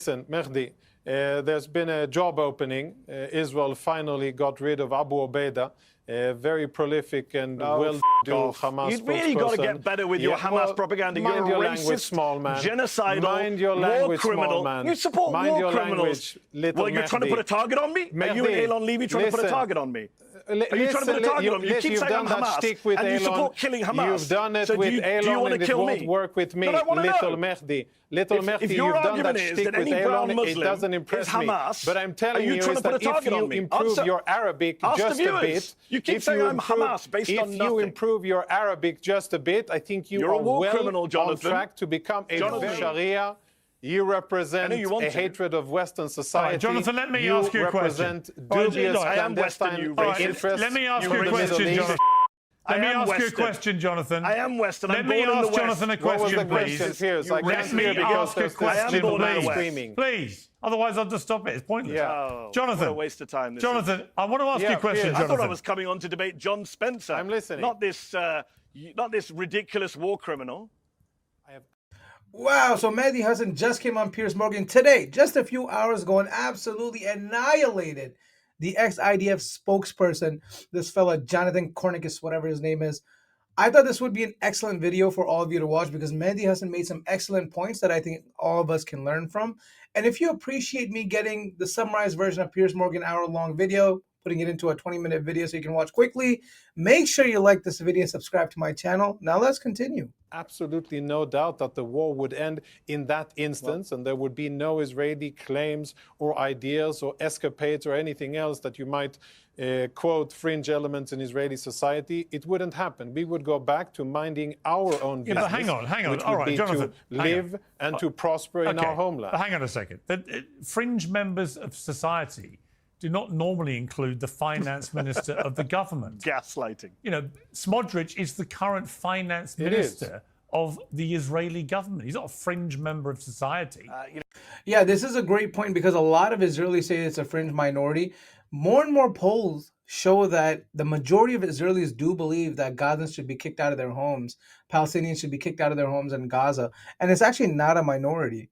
Listen, Mehdi, there's been a job opening. Israel finally got rid of Abu Ubaidah, a very prolific and well-do Hamas You've really got to get better with your Hamas propaganda. Mind You're your a language, racist, small man. genocidal, Mind your war language, criminal. small man. You support Mind war your criminals. language, little Well, you're trying to put a target on me? Are you and Elon Levy trying to put a target on me? Are you trying to put a target on me? You keep saying I'm Hamas, and you support killing Hamas. You've done it so with Elon, and it won't work with me, little Mehdi. Little Mehdi, you've done that shtick with Elon, it doesn't impress me. But I'm telling you is that if you improve your Arabic just a bit, you keep saying I'm Hamas based on nothing. If you improve your Arabic just a bit, I think you are well on track to become a Sharia. You represent a hatred of Western society. Right, Jonathan, let me ask you a question. Dubious clandestine interests. Let me ask you a question, Jonathan. Let me ask you a question, Jonathan. I am Western. Let me ask Jonathan a question, please. Let me ask a question, please. Please. Otherwise, I'll just stop it. It's pointless. Jonathan. What a waste of time. Jonathan, I want to ask you a question, Jonathan. I thought I was coming on to debate John Spencer. I'm listening. Not this ridiculous war criminal. Wow, so Mehdi Hasan just came on Piers Morgan today, just a few hours ago, and absolutely annihilated the ex-IDF spokesperson, this fella, Jonathan Conricus, whatever his name is. I thought this would be an excellent video for all of you to watch because Mehdi Hasan made some excellent points that I think all of us can learn from. And if you appreciate me getting the summarized version of Piers Morgan hour-long video, putting it into a 20-minute video so you can watch quickly, make sure you like this video and subscribe to my channel. Now let's continue. Absolutely no doubt that the war would end in that instance, and there would be no Israeli claims or ideas or escapades or anything else that you might quote fringe elements in Israeli society. It wouldn't happen. We would go back to minding our own business. But hang on. Which All would right, be Jonathan, to live and to prosper in our homeland. Hang on a second. Fringe members of society do not normally include the finance minister of the government. Gaslighting. You know, Smotrich is the current finance minister of the Israeli government. He's not a fringe member of society. Yeah, this is a great point because a lot of Israelis say it's a fringe minority. More and more polls show that the majority of Israelis do believe that Gazans should be kicked out of their homes. Palestinians should be kicked out of their homes in Gaza. And it's actually not a minority.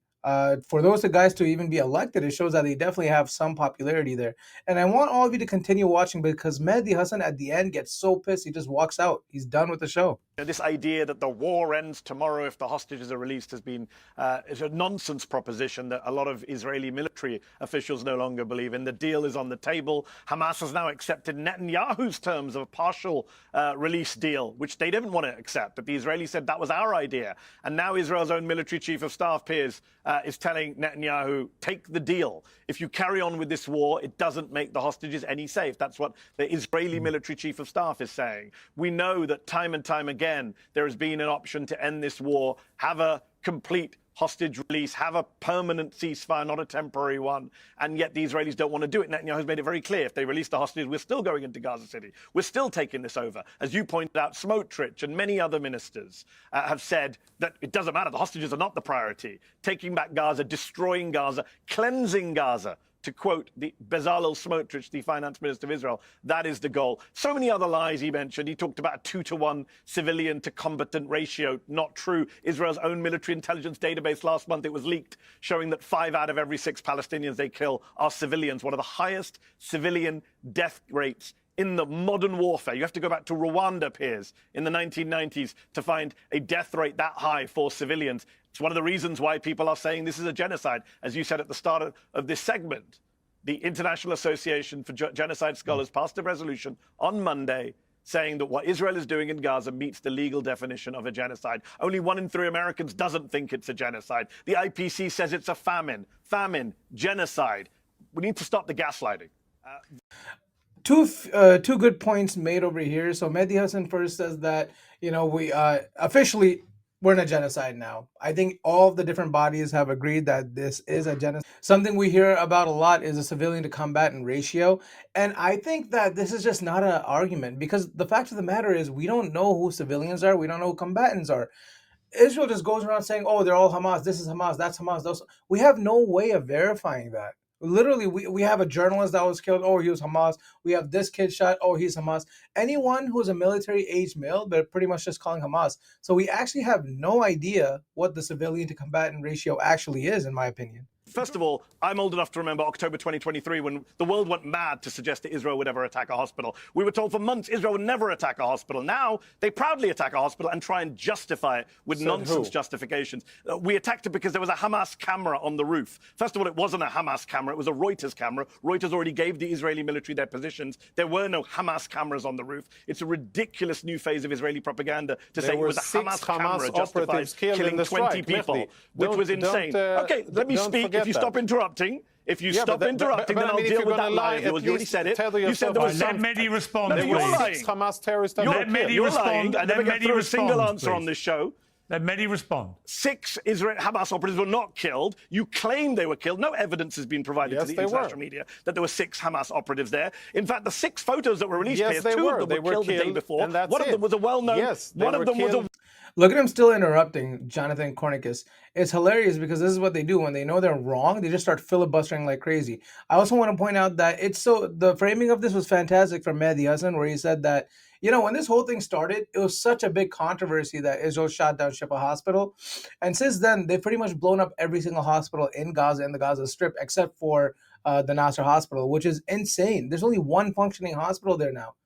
For those guys to even be elected, it shows that they definitely have some popularity there. And I want all of you to continue watching because Mehdi Hasan at the end gets so pissed he just walks out. He's done with the show. This idea that the war ends tomorrow if the hostages are released has been is a nonsense proposition that a lot of Israeli military officials no longer believe in. The deal is on the table. Hamas has now accepted Netanyahu's terms of a partial release deal, which they didn't want to accept. But the Israelis said that was our idea. And now Israel's own military chief of staff, Piers, is telling Netanyahu, take the deal. If you carry on with this war, it doesn't make the hostages any safe. That's what the Israeli military chief of staff is saying. We know that time and time again, there has been an option to end this war, have a complete hostage release, have a permanent ceasefire, not a temporary one, and yet the Israelis don't want to do it. Netanyahu has made it very clear, if they release the hostages, we're still going into Gaza City. We're still taking this over. As you pointed out, Smotrich and many other ministers have said that it doesn't matter, the hostages are not the priority. Taking back Gaza, destroying Gaza, cleansing Gaza, to quote the Bezalel Smotrich, the finance minister of Israel, that is the goal. So many other lies he mentioned. He talked about a 2-to-1 civilian to combatant ratio. Not true. Israel's own military intelligence database last month, it was leaked, showing that 5 out of every 6 Palestinians they kill are civilians. One of the highest civilian death rates in the modern warfare. You have to go back to Rwanda, Piers, in the 1990s to find a death rate that high for civilians. It's one of the reasons why people are saying this is a genocide. As you said at the start of this segment, the International Association for Genocide Scholars passed a resolution on Monday saying that what Israel is doing in Gaza meets the legal definition of a genocide. Only 1 in 3 Americans doesn't think it's a genocide. The IPC says it's a famine. Famine, genocide. We need to stop the gaslighting. Two good points made over here. So Mehdi Hasan first says that, you know, we officially we're in a genocide now. I think all of the different bodies have agreed that this is a genocide. Something we hear about a lot is a civilian to combatant ratio. And I think that this is just not an argument because the fact of the matter is we don't know who civilians are. We don't know who combatants are. Israel just goes around saying, oh, they're all Hamas. This is Hamas. That's Hamas. Those. We have no way of verifying that. Literally, we have a journalist that was killed. Oh, he was Hamas. We have this kid shot. Oh, he's Hamas. Anyone who's a military-aged male, they're pretty much just calling Hamas. So we actually have no idea what the civilian to combatant ratio actually is, in my opinion. First of all, I'm old enough to remember October 2023 when the world went mad to suggest that Israel would ever attack a hospital. We were told for months Israel would never attack a hospital. Now they proudly attack a hospital and try and justify it with nonsense justifications. We attacked it because there was a Hamas camera on the roof. First of all, it wasn't a Hamas camera. It was a Reuters camera. Reuters already gave the Israeli military their positions. There were no Hamas cameras on the roof. It's a ridiculous new phase of Israeli propaganda to say it was a Hamas camera justified killing 20 people, which was insane. Okay, let me speak. If you stop interrupting, stop interrupting, then I'll deal with that lie. You already said it. You said there was Let Mehdi respond, please. You're lying. Hamas terrorists. Let Mehdi respond. I never get through a single answer on this show. Let Mehdi respond. 6 Hamas operatives were not killed. You claim they were killed. No evidence has been provided to the international media that there were 6 Hamas operatives there. In fact, the 6 photos that were released, 2 of them were killed the day before. One of them was a well-known. One of them was a. Look at him still interrupting Jonathan Conricus. It's hilarious because this is what they do. When they know they're wrong, they just start filibustering like crazy. I also want to point out that the framing of this was fantastic from Mehdi Hasan, where he said that, when this whole thing started, it was such a big controversy that Israel shot down Shifa Hospital. And since then, they've pretty much blown up every single hospital in Gaza, in the Gaza Strip, except for the Nasser Hospital, which is insane. There's only one functioning hospital there now.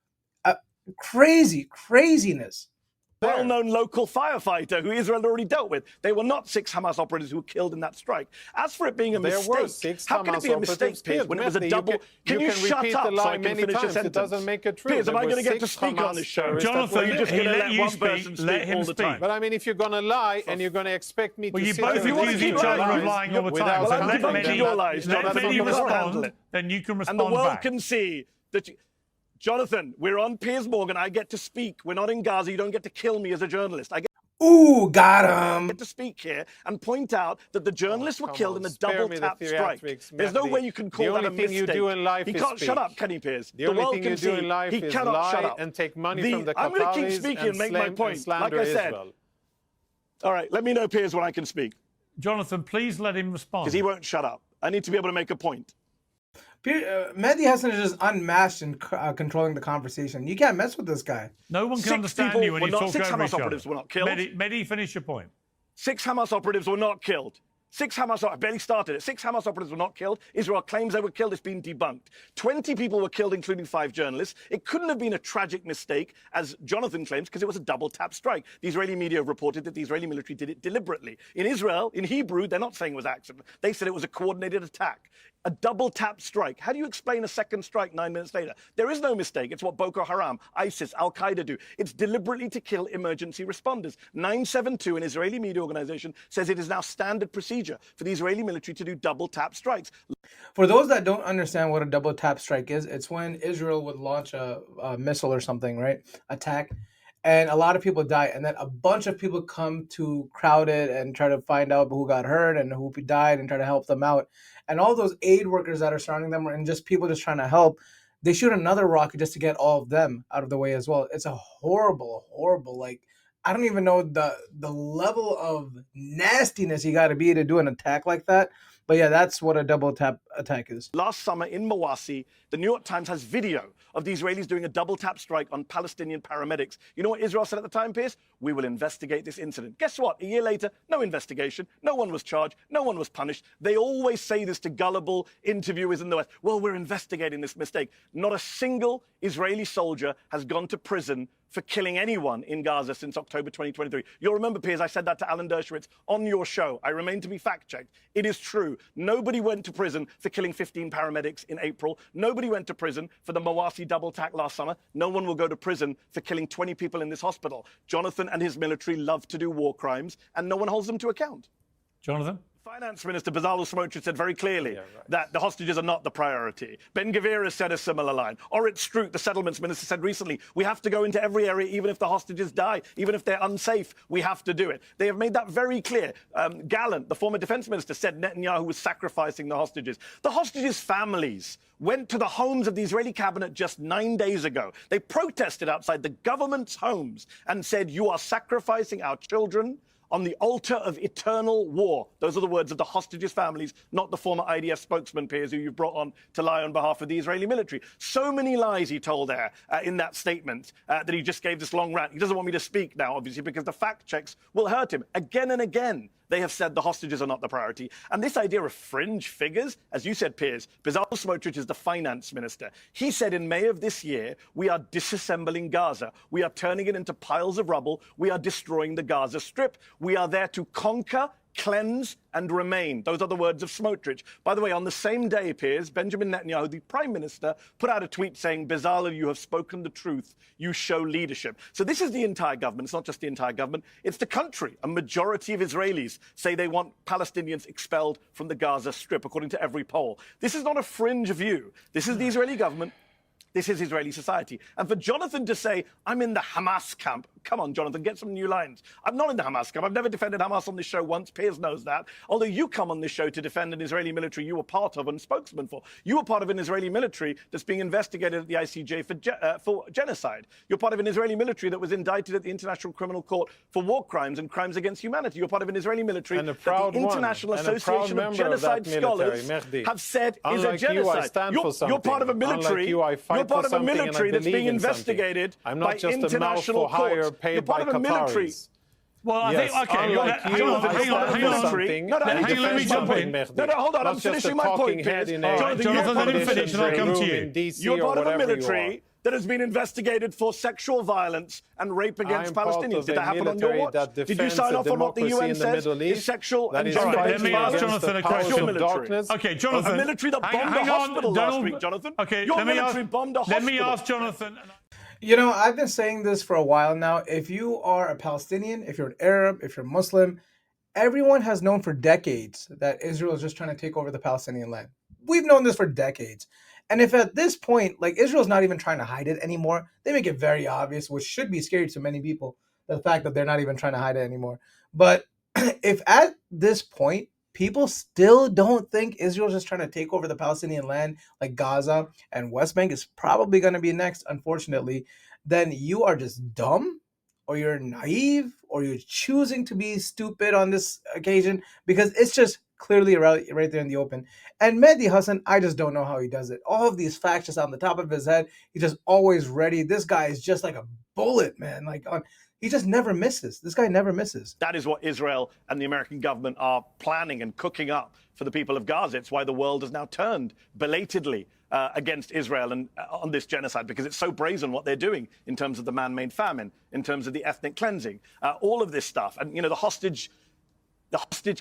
Craziness. Well-known local firefighter who Israel had already dealt with. They were not 6 Hamas operatives who were killed in that strike. As for it being a mistake, how can it be a mistake, Piers, when it was a double? Can you shut up so I can finish a sentence? It doesn't make it true. Piers, am I going to get to speak on this show? Jonathan, you're just going to let one person speak all the time? But I mean, if you're going to lie and you're going to expect me to sit there... Well, you both accuse each other of lying all the time. So let Mehdi respond, then you can respond back. And the world can see that... Jonathan, we're on Piers Morgan. I get to speak. We're not in Gaza. You don't get to kill me as a journalist. Ooh, got him. I get to speak here and point out that the journalists were killed in a double-tap strike. There's no way you can call that a mistake. The only thing you do in life is can't shut up, can he, Piers? The only thing you do in life is lie and take money from the I'm going to keep speaking and make my point, like I said. All right, let me know, Piers, when I can speak. Jonathan, please let him respond. Because he won't shut up. I need to be able to make a point. Mehdi Hasan is just unmatched in controlling the conversation. You can't mess with this guy. No one can understand you when you talk over each other. 6 Hamas operatives were not killed. Mehdi, finish your point. 6 Hamas operatives were not killed. I barely started it. 6 Hamas operatives were not killed. Israel claims they were killed. It's been debunked. 20 people were killed, including 5 journalists. It couldn't have been a tragic mistake, as Jonathan claims, because it was a double-tap strike. The Israeli media have reported that the Israeli military did it deliberately. In Israel, in Hebrew, they're not saying it was accident. They said it was a coordinated attack. A double-tap strike. How do you explain a second strike 9 minutes later? There is no mistake. It's what Boko Haram, ISIS, Al-Qaeda do. It's deliberately to kill emergency responders. 972, an Israeli media organization, says it is now standard procedure for the Israeli military to do double-tap strikes. For those that don't understand what a double-tap strike is, it's when Israel would launch a missile or something, right? Attack. And a lot of people die. And then a bunch of people come to crowd it and try to find out who got hurt and who died and try to help them out. And all those aid workers that are surrounding them and just people just trying to help, they shoot another rocket just to get all of them out of the way as well. It's a horrible, I don't even know the level of nastiness you got to be to do an attack like that. But yeah, that's what a double tap attack is. Last summer in Mawasi, the New York Times has video of the Israelis doing a double tap strike on Palestinian paramedics. You know what Israel said at the time, Piers? We will investigate this incident. Guess what? A year later, no investigation. No one was charged. No one was punished. They always say this to gullible interviewers in the West. Well, we're investigating this mistake. Not a single Israeli soldier has gone to prison for killing anyone in Gaza since October 2023. You'll remember, Piers, I said that to Alan Dershowitz on your show. I remain to be fact-checked. It is true. Nobody went to prison for killing 15 paramedics in April. Nobody went to prison for the Mawasi double attack last summer. No one will go to prison for killing 20 people in this hospital. Jonathan and his military love to do war crimes, and no one holds them to account. Jonathan? Finance Minister Bezalel Smotrich said very clearly that the hostages are not the priority. Ben Gvir has said a similar line. Orit Strout, the settlements minister, said recently, we have to go into every area, even if the hostages die, even if they're unsafe, we have to do it. They have made that very clear. Gallant, the former defense minister, said Netanyahu was sacrificing the hostages. The hostages' families went to the homes of the Israeli cabinet just 9 days ago. They protested outside the government's homes and said, you are sacrificing our children on the altar of eternal war. Those are the words of the hostages' families, not the former IDF spokesman, Piers, who you've brought on to lie on behalf of the Israeli military. So many lies he told there in that statement that he just gave this long rant. He doesn't want me to speak now, obviously, because the fact checks will hurt him again and again. they have said the hostages are not the priority. And this idea of fringe figures, as you said, Piers, Bezalel Smotrich is the finance minister. He said in May of this year, we are disassembling Gaza. We are turning it into piles of rubble. We are destroying the Gaza Strip. We are there to conquer, cleanse, and remain. Those are the words of Smotrich. By the way, on the same day, Piers, Benjamin Netanyahu, the prime minister, put out a tweet saying, Bezalel, you have spoken the truth. You show leadership. So this is the entire government. It's not just the entire government. It's the country. A majority of Israelis say they want Palestinians expelled from the Gaza Strip, according to every poll. This is not a fringe view. This is the Israeli government. This is Israeli society. And for Jonathan to say, I'm in the Hamas camp, come on, Jonathan, get some new lines. I'm not in the Hamas camp. I've never defended Hamas on this show once. Piers knows that. Although you come on this show to defend an Israeli military you were part of and spokesman for. You were part of an Israeli military that's being investigated at the ICJ for genocide. You're part of an Israeli military that was indicted at the International Criminal Court for war crimes and crimes against humanity. You're part of an Israeli military that the International Association of Genocide Scholars have said is a genocide. You're part of a military. You're part of a military that's being investigated by international courts. You're part of a military. Well, I think, okay, hang on, let me jump in. No, hold on, I'm finishing my point, Piers. Jonathan, let him finish and I'll come to you. You're part of a military that has been investigated for sexual violence and rape against Palestinians. Did that happen on your watch? Did you sign off on what the UN says is sexual and gender-based violence? Let me ask Jonathan a question. Okay, Jonathan. A military that bombed a hospital last week, Jonathan. Okay, your military bombed a hospital. Let me ask Jonathan. You know, I've been saying this for a while now. If you are a Palestinian, if you're an Arab, if you're Muslim, everyone has known for decades that Israel is just trying to take over the Palestinian land. We've known this for decades. And if at this point, like, Israel's not even trying to hide it anymore, they make it very obvious, which should be scary to many people, the fact that they're not even trying to hide it anymore. But if at this point, people still don't think Israel's just trying to take over the Palestinian land, like Gaza and West Bank is probably going to be next, unfortunately, then you are just dumb, or you're naive, or you're choosing to be stupid on this occasion, because it's just clearly right there in the open. And Mehdi Hasan, I just don't know how he does it. All of these facts just on the top of his head. He's just always ready. This guy is just like a bullet, man. He just never misses. This guy never misses. That is what Israel and the American government are planning and cooking up for the people of Gaza. It's why the world has now turned belatedly against Israel and on this genocide, because it's so brazen what they're doing in terms of the man-made famine, in terms of the ethnic cleansing, all of this stuff. And, you know, the hostage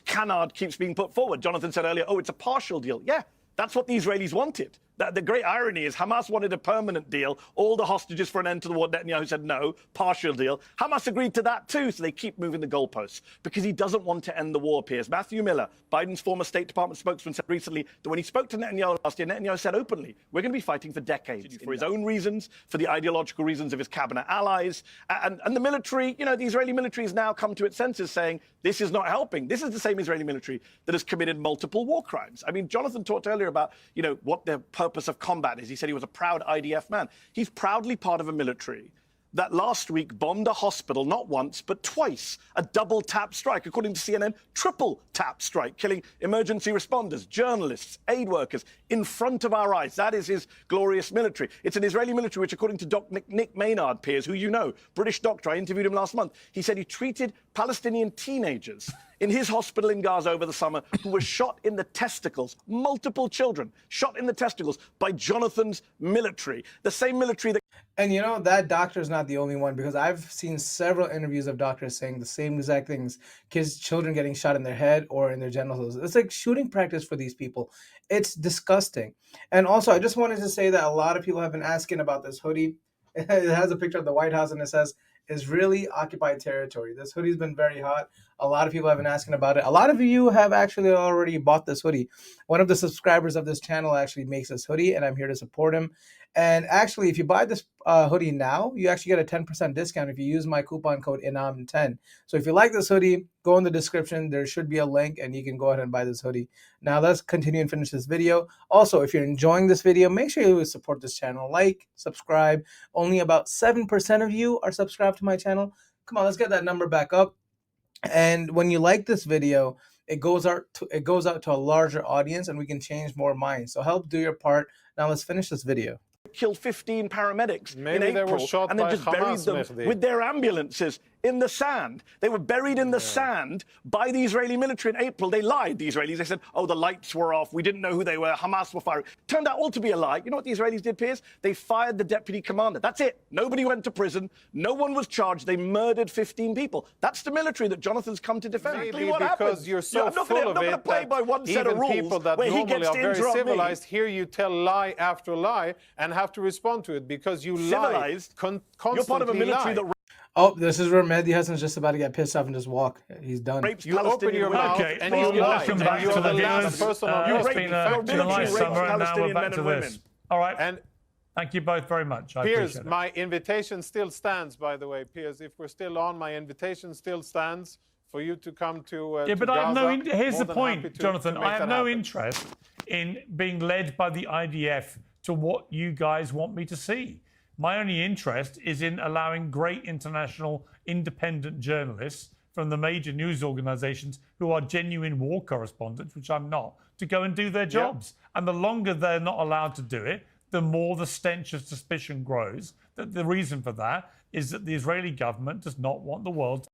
canard keeps being put forward. Jonathan said earlier, oh, it's a partial deal. Yeah, that's what the Israelis wanted. The great irony is Hamas wanted a permanent deal, all the hostages for an end to the war. Netanyahu said no, partial deal. Hamas agreed to that too, so they keep moving the goalposts because he doesn't want to end the war, Piers. Matthew Miller, Biden's former State Department spokesman, said recently that when he spoke to Netanyahu last year, Netanyahu said openly, we're going to be fighting for decades, for his own reasons, for the ideological reasons of his cabinet allies. And the military, you know, the Israeli military has now come to its senses saying, this is not helping. This is the same Israeli military that has committed multiple war crimes. I mean, Jonathan talked earlier about, you know, what their purpose of combat is. He said he was a proud IDF man. He's proudly part of a military that last week bombed a hospital not once but twice, a double tap strike, according to CNN, triple tap strike, killing emergency responders, journalists, aid workers in front of our eyes. That is his glorious military. It's an Israeli military which, according to Nick Maynard, Piers, who you know, British doctor, I interviewed him last month, he said he treated Palestinian teenagers in his hospital in Gaza over the summer who were shot in the testicles, multiple children shot in the testicles by Jonathan's military, the same military that... And you know, that doctor is not the only one, because I've seen several interviews of doctors saying the same exact things. Children getting shot in their head or in their genitals. It's like shooting practice for these people. It's disgusting. And also, I just wanted to say that a lot of people have been asking about this hoodie. It has a picture of the White House and it says, Israeli occupied territory. This hoodie's been very hot. A lot of people have been asking about it. A lot of you have actually already bought this hoodie. One of the subscribers of this channel actually makes this hoodie, and I'm here to support him. And actually, if you buy this hoodie now, you actually get a 10% discount if you use my coupon code INAM10. So if you like this hoodie, go in the description. There should be a link, and you can go ahead and buy this hoodie. Now, let's continue and finish this video. Also, if you're enjoying this video, make sure you support this channel. Like, subscribe. Only about 7% of you are subscribed to my channel. Come on, let's get that number back up. And when you like this video, it goes out to a larger audience, and we can change more minds. So help do your part. Now let's finish this video. Killed 15 paramedics Maybe in they April were shot and then by just buried Hamas, them Mehdi. with their ambulances in the sand. They were buried in the sand by the Israeli military in April. They lied, the Israelis. They said, oh, the lights were off. We didn't know who they were. Hamas were firing. Turned out all to be a lie. You know what the Israelis did, Piers? They fired the deputy commander. That's it. Nobody went to prison. No one was charged. They murdered 15 people. That's the military that Jonathan's come to defend. Maybe what because happens? you're so full of it play by one set of even rules people that where he normally gets are to very interrupt civilized me. hear you tell lie after lie and have to respond to it because you lie constantly. You're part of a military that Oh, this is where Mehdi Hasan's just about to get pissed off and just walk. He's done. rapes You open your Palestinian mouth women. and you lie. welcome And back you to are the the last viewers. person on It's earth been to a nice defend summer, and now we're Palestinian back men to and this. women. All right. And Thank you both very much. I Piers, appreciate it. my invitation still stands, by the way. Piers, if we're still on, my invitation still stands for you to come to Yeah, but to I have no. Gaza. Here's More the than point, happy to Jonathan. make I have that no happen. interest in being led by the IDF to what you guys want me to see. My only interest is in allowing great international independent journalists from the major news organizations who are genuine war correspondents, which I'm not, to go and do their jobs. And the longer they're not allowed to do it, the more the stench of suspicion grows. That the reason for that is that the Israeli government does not want the world